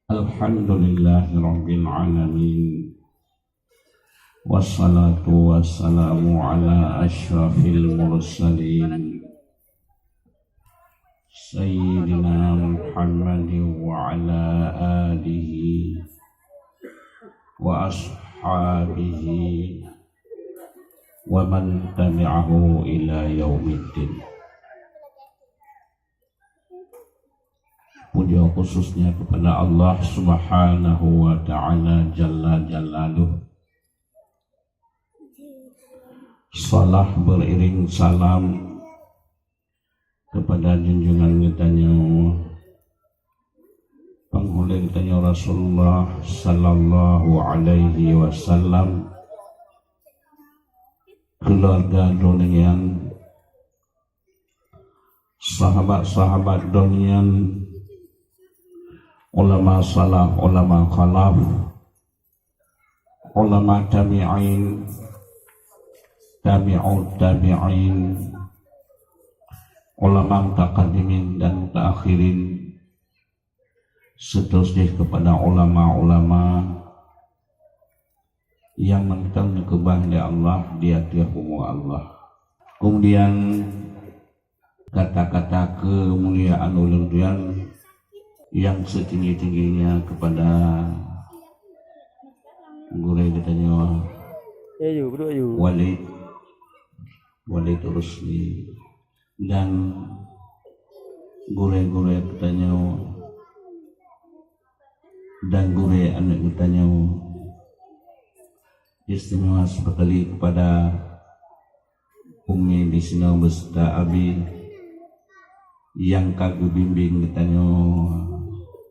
Alhamdulillahi Rabbil Alamin. Wassalatu wassalamu ala ashrafil mursalin Sayyidina Muhammadin wa ala alihi wa ashabihi wa man tabi'ahu ila yaumiddin. Puja khususnya kepada Allah Subhanahu wa ta'ala Jalla Jalaluh. Salah beriring salam kepada junjungan kitanya penghulu kitanya Rasulullah sallallahu alaihi wasallam, keluarga donian, sahabat-sahabat donian, ulama salaf, ulama khalaf, ulama tabi'in, tabi'ut tabi'in, ulama mutaqaddimin dan mutaakhirin, seterusnya kepada ulama-ulama yang menentang kebahagiaan Allah di hati Allah. Kemudian kata-kata kemuliaan ulun yang setinggi-tingginya kepada guru kitanya Walid Rusli dan guru kitanya dan guru anak kitanya, istimewa sekali kepada Umi di sini beserta Abi yang kagum bimbing kitanya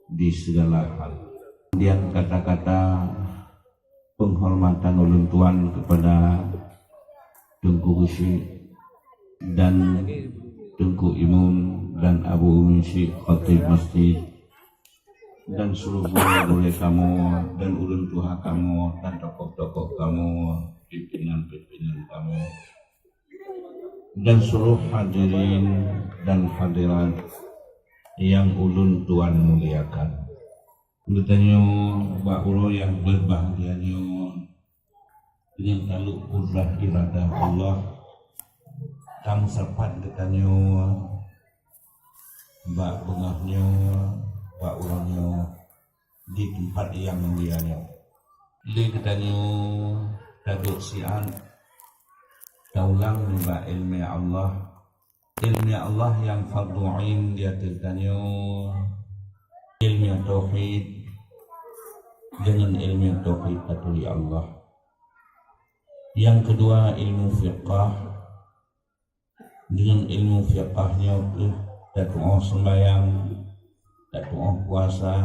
di segala hal. Kemudian kata-kata penghormatan ulun tuan kepada Tungku Gusi dan Tungku Imun dan Abu Umisi Khatib Masjid dan seluruh guru kamu dan ulun tua kamu dan tokoh-tokoh kamu, pimpinan-pimpinan kamu dan seluruh hadirin dan hadirat yang ulun tuan muliakan. Bertanya Mbak Uro yang berbahagianya dengan taluk kurrah iradah Allah, kamu sempat bertanya Mbak Bengahnya, Mbak Uronya di tempat yang mulianya. Dia bertanya Datuk Sian daulang Mbak ilmi Allah, ilmi Allah yang fardu'in, dia tertanya ilmi tauhid dengan ilmi tauhid atuli Allah. Yang kedua ilmu fiqah dengan ilmu fiqahnya itu datu'ah sembahyang, datu'ah puasa,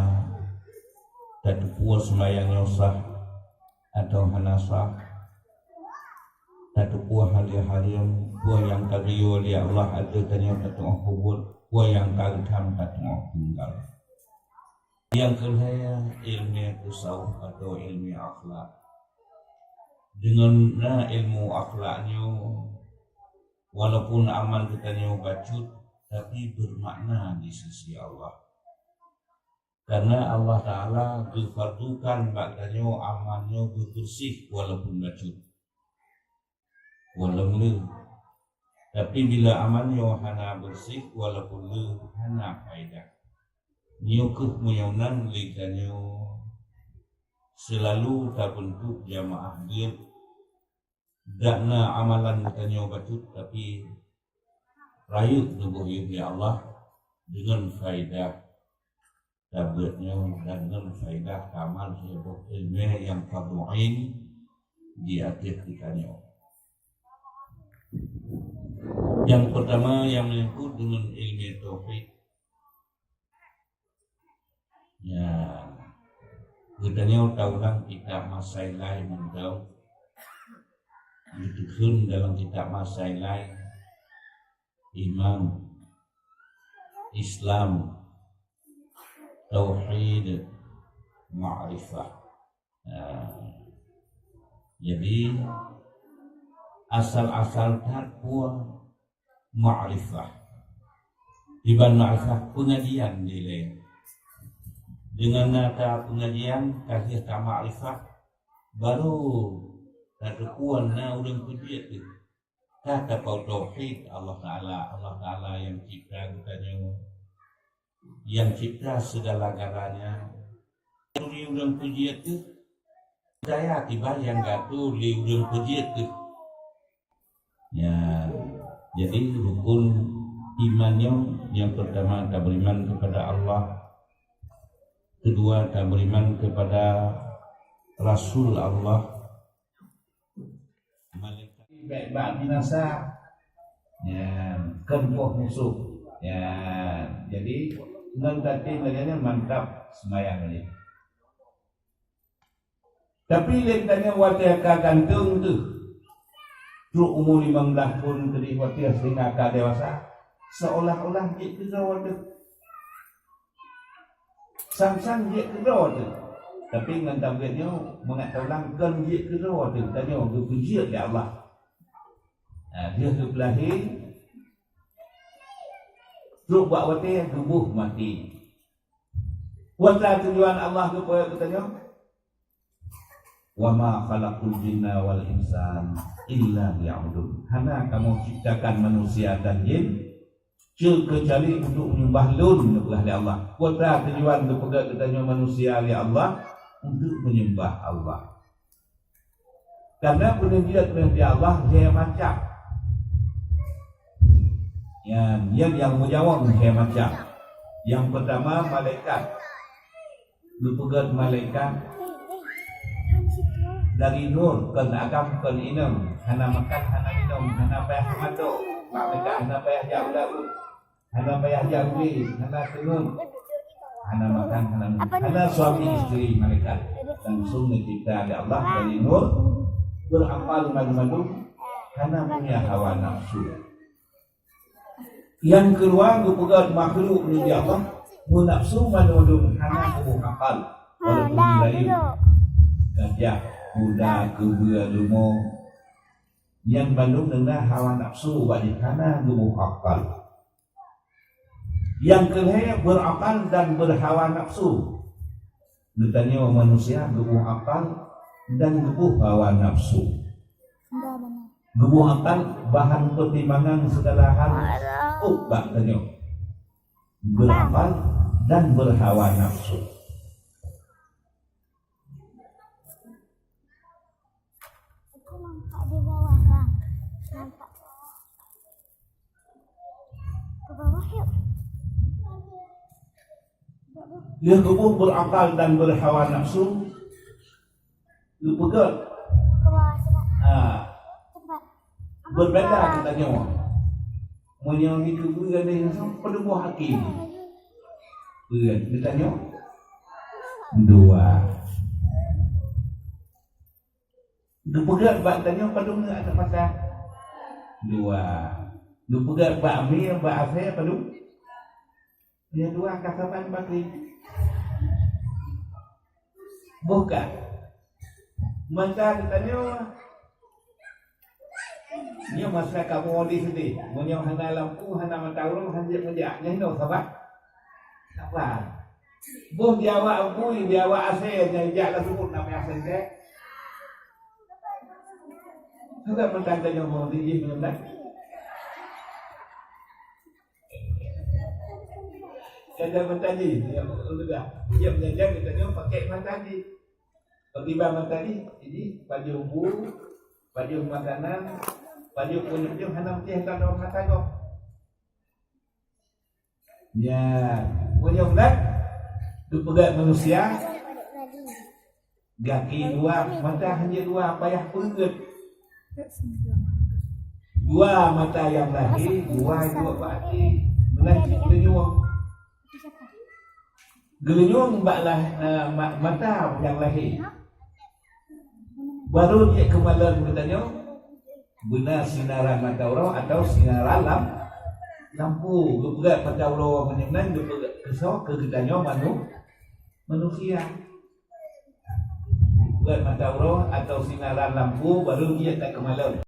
datu'ah sembahyang sah atau hanasah, datu buah hari-harian, buah yang kagiyol ya Allah ada tanya datu'ah kubur, buah yang kagam datu'ah tinggal. Yang kedua ilmu tasawuf atau ilmu akhlak. Dengan ilmu akhlaknya, walaupun amal kita bacut, tapi bermakna di sisi Allah. Karena Allah Ta'ala berfardukan baganya amalnya bersih walaupun bacut, walaupun tapi bila amalnya hana bersih walaupun hana faedah. Nyukuh menyunan likannya selalu terbentuk jamaah dia dakna amalan likannya bacut tapi rayu tubuh ya Allah dengan faedah tabletnya dan dengan faedah amal sebuah ilmu yang fardu'in di akhir likannya. Yang pertama yang menyangkut dengan ilmu tauhid. Ya, katanya tahulah kitab Masailai mendau ditusun dalam kitab Masailai iman, Islam, tauhid, ma'rifah. Jadi asal-asal takwa ma'rifah. Di mana ma'rifah pengajian nilai. dengan nata pengajian kasih tak makrifat baru tak kekuan na urang pujian tu kata kau tauhid Allah Taala yang cipta katanya yang cipta segala-galanya li urang pujian tu saya tiba yang gatu li urang pujian tu ya. Jadi rukun imannya yang pertama tak beriman kepada Allah, kedua tak beriman kepada Rasul Allah, malaikat baik binasa, ya, kempoh musuh, ya. Jadi nanti lagi mantap semayang ini. Tapi lentanya wajah gantung tu, truk umur 15 tahun tadi wajah sehingga ke dewasa, seolah-olah dia kedua tu. Sang-sang dia kedua tu. Tapi dengan tabletnya mengatakan dia kedua tu. Tanya dia puji oleh Allah. Dia tu lahir. Truk buat wajah tubuh mati. Wajah tujuan Allah kepada katanya. Wa ma khalaqul jinna wal insan illa liya'budun. Hana kamu ciptakan manusia dan jin kecuali untuk menyembah lun oleh Allah. Kota tujuan kepada katanya manusia oleh Allah untuk menyembah Allah. Karena penunjuk oleh Allah dia macam yang menjawab dia macam. Yang pertama malaikat. Lupakan malaikat dari nur ke agam ke inam, hana makan, hana minum, hana payah mato, malaikat hana payah jauh, hana payah jauh, hana tenun, hana makan, hana minum, hana suami isteri malaikat. Langsung dicipta oleh Allah dari nur, beramal madu-madu, hana punya hawa nafsu. Yang kedua, kepegat makhluk menuju Allah, munafsu madu-madu, hana kubuh akal, walaupun dilayu, gajah, kuda, kebua, lumo yang bandung dengan hawa nafsu bagi kana tubuh akal. Yang kedua berakal dan berhawa nafsu. Ditanya manusia tubuh akal dan tubuh hawa nafsu. Tubuh akal bahan pertimbangan segala hal. Bak tanya. Berakal dan berhawa nafsu. Nampak di bawah kan? Nampak bawah. Ke bawah yuk. Dia tubuh berakal dan berhawa nafsu. Lu pegang. Ke bawah cepat. Cepat. Berbeza kita tengok. Menyang itu bukan ada yang sampai pada buah hakim. Bukan kita tengok. Dua. Dia pegang bak tanya pada mana ada pasal. Dua. Dia pegang bak amir, bak asal pada. Dia dua kasapan bakri. Bukan. Masa ditanya, dia masa kamu di sini, menyong hana lampu, hana matahari, hanya menjaknya itu sahabat. Apa? Boh Jawa ampun, Jawa asal, jak lah sebut nama asal saya. Sudah mentandanya mau dijih menyembah. Kada mentadi, yang sudah dia menjaga kita pakai mentadi. Tiba mentadi, ini baju bulu, baju makanan, baju punya hanam teh tanam katago. Ya, punya berat, dipegat manusia. Gaki dua, mata hanya dua, payah pegat. Dua mata yang lahir, dua baki, melanjut genyung. Genyung mata yang lahir. Baru dia kemalan bertanya, benar sinaran mata orang atau sinaran lampu. Gepegat mata orang menyenang, gepegat kesok ke kitanya manusia. Gepegat mata orang atau sinaran lampu baru dia tak kemalan.